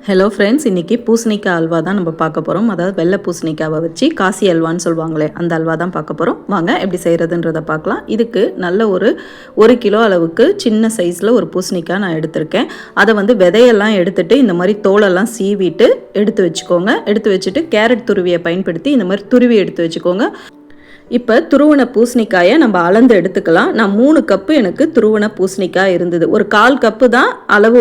Hello friends, இன்றைக்கி பூசணிக்காய் அல்வா தான் நம்ம பார்க்க போகிறோம். அதாவது வெள்ளை பூசணிக்காவை வச்சு காசி அல்வான்னு சொல்லுவாங்களே, அந்த அல்வா தான் பார்க்க போகிறோம். வாங்க எப்படி செய்கிறதுன்றதை பார்க்கலாம். இதுக்கு நல்ல ஒரு கிலோ அளவுக்கு சின்ன சைஸில் ஒரு பூசணிக்காய் நான் எடுத்திருக்கேன். அதை விதையெல்லாம் எடுத்துகிட்டு இந்த மாதிரி தோலெல்லாம் சீவிட்டு எடுத்து வச்சுக்கோங்க. எடுத்து வச்சுட்டு கேரட் துருவியை பயன்படுத்தி இந்த மாதிரி துருவி எடுத்து வச்சுக்கோங்க. இப்போ துருவன பூசணிக்காயை நம்ம அளந்து எடுத்துக்கலாம். நான் 3 கப்பு எனக்கு துருவன பூசணிக்காய் இருந்தது. ஒரு 1/4 கப்பு தான் அளவு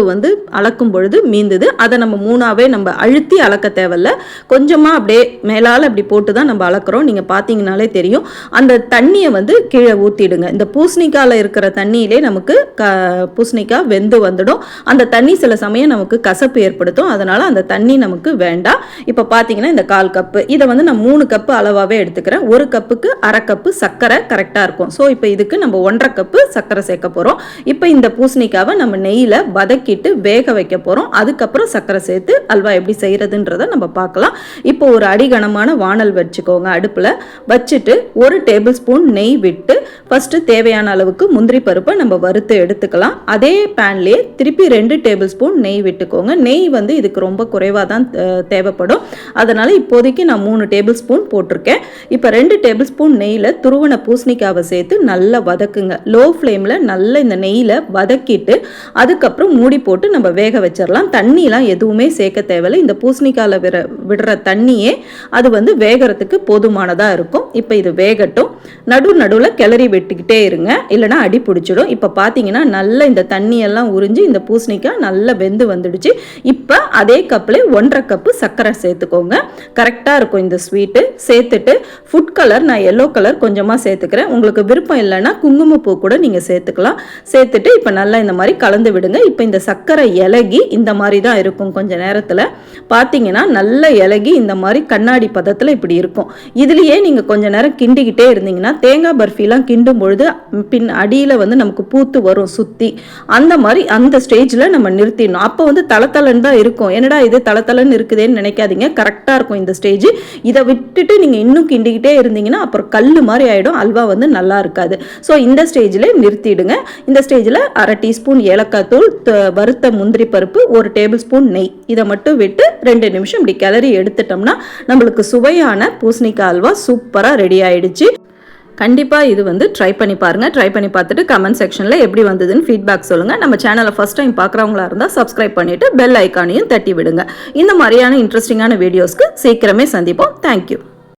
அளக்கும் பொழுது மீந்தது. அதை நம்ம 3ஆவே நம்ம அழுத்தி அளக்க தேவையில்ல. கொஞ்சமாக அப்படியே மேலால் அப்படி போட்டு தான் நம்ம அளக்குறோம். நீங்கள் பார்த்தீங்கனாலே தெரியும். அந்த தண்ணியை கீழே ஊற்றிடுங்க. இந்த பூசணிக்காயில் இருக்கிற தண்ணியிலே நமக்கு பூசணிக்காய் வெந்து வந்துடும். அந்த தண்ணி சில சமயம் நமக்கு கசப்பு ஏற்படுத்தும். அதனால் அந்த தண்ணி நமக்கு வேண்டாம். இப்போ பார்த்தீங்கன்னா இந்த 1/4 கப்பு இதை நான் 3 கப்பு அளவாகவே எடுத்துக்கிறேன். 1 கப்புக்கு 1/2 கப்பு சர்க்கரை கரெக்டாக இருக்கும். ஸோ இப்போ இதுக்கு நம்ம 1.5 கப்பு சர்க்கரை சேர்க்க போகிறோம். இப்போ இந்த பூசணிக்காவை நம்ம நெய்யில் வதக்கிட்டு வேக வைக்க போகிறோம். அதுக்கப்புறம் சர்க்கரை சேர்த்து அல்வா எப்படி செய்கிறதுன்றதை நம்ம பார்க்கலாம். இப்போ ஒரு அடிகனமான வானல் வச்சுக்கோங்க. அடுப்பில் வச்சுட்டு 1 டேபிள் ஸ்பூன் நெய் விட்டு ஃபஸ்ட்டு தேவையான அளவுக்கு முந்திரி பருப்பை நம்ம வறுத்து எடுத்துக்கலாம். அதே பேன்லேயே திருப்பி 2 டேபிள் ஸ்பூன் நெய் விட்டுக்கோங்க. நெய் இதுக்கு ரொம்ப குறைவாக தான் தேவைப்படும். அதனால் இப்போதைக்கு நான் 3 டேபிள் ஸ்பூன் போட்டிருக்கேன். இப்போ 2 டேபிள் ஸ்பூன் நெய்யில் துருவன பூசணிக்காவை சேர்த்து நல்லா வதக்குங்க. லோ ஃப்ளேமில் நல்லா இந்த நெய்யில் வதக்கிட்டு அதுக்கப்புறம் மூடி போட்டு நம்ம வேக வச்சிடலாம். தண்ணியெலாம் எதுவுமே சேர்க்க தேவையில்லை. இந்த பூசணிக்காயில் விடுற தண்ணியே அது வேகிறதுக்கு போதுமானதாக இருக்கும். இப்போ இது வேகட்டும். நடுவில் கிளறி விட்டுக்கிட்டே இருங்க, இல்லைனா அடி பிடிச்சிடும். இப்போ பார்த்தீங்கன்னா நல்லா இந்த தண்ணியெல்லாம் உறிஞ்சி இந்த பூசணிக்காய் நல்லா வெந்து வந்துடுச்சு. இப்போ அதே கப்பில் 1.5 கப்பு சர்க்கரை சேர்த்துக்கோங்க. கரெக்டாக இருக்கும் இந்த ஸ்வீட்டு. சேர்த்துட்டு ஃபுட் கலர் நான் எல்லோ கலர் கொஞ்சமாக சேர்த்துக்கிறேன். உங்களுக்கு விருப்பம் இல்லைன்னா குங்குமப்பூ கூட நீங்கள் சேர்த்துக்கலாம். சேர்த்துட்டு இப்போ நல்லா இந்த மாதிரி கலந்து விடுங்க. இப்போ இந்த சர்க்கரை இலகி இந்த மாதிரி தான் இருக்கும். கொஞ்சம் நேரத்தில் பார்த்தீங்கன்னா நல்ல இலகி இந்த மாதிரி கண்ணாடி பதத்தில் இப்படி இருக்கும். இதுலேயே நீங்கள் கொஞ்சம் நேரம் கிண்டிக்கிட்டே இருந்தீங்கன்னா தேங்காய் பர்ஃபிலாம் கிண்டும் பொழுது பின் அடியில் நமக்கு பூத்து வரும் சுற்றி. அந்த மாதிரி அந்த ஸ்டேஜில் நம்ம நிறுத்திடணும். அப்போ தளத்தலன்னு தான் இருக்கும். என்னடா இது தளத்தலன்னு இருக்குதேன்னு நினைக்காதீங்க. கரெக்டாக இருக்கும் இந்த ஸ்டேஜ். இதை விட்டுட்டு நீங்கள் இன்னும் கிண்டிக்கிட்டே இருந்தீங்கன்னா அப்புறம் கல் மாதிரி ஆகிடும். அல்வா நல்லா இருக்காது. ஸோ இந்த ஸ்டேஜில் நிறுத்திடுங்க. இந்த ஸ்டேஜில் 1/2 டீஸ்பூன் ஏலக்காய் தூள், வறுத்த முந்திரி பருப்பு, 1 டேபிள் ஸ்பூன் நெய் இதை மட்டும் விட்டு 2 நிமிஷம் இப்படி கிளறி எடுத்துட்டோம்னா நம்மளுக்கு சுவையான பூசணிக்காய் அல்வா சூப்பராக ரெடி ஆயிடுச்சு. கண்டிப்பாக இது ட்ரை பண்ணி பாருங்கள். ட்ரை பண்ணி பார்த்துட்டு கமெண்ட் செக்ஷனில் எப்படி வந்ததுன்னு ஃபீட்பேக் சொல்லுங்கள். நம்ம சேனலை ஃபஸ்ட் டைம் பார்க்குறவங்களா இருந்தால் சப்ஸ்கிரைப் பண்ணிவிட்டு பெல் ஐக்கானையும் தட்டி விடுங்க. இந்த மாதிரியான இன்ட்ரெஸ்டிங்கான வீடியோஸ்க்கு சீக்கிரமே சந்திப்போம். தேங்க்யூ.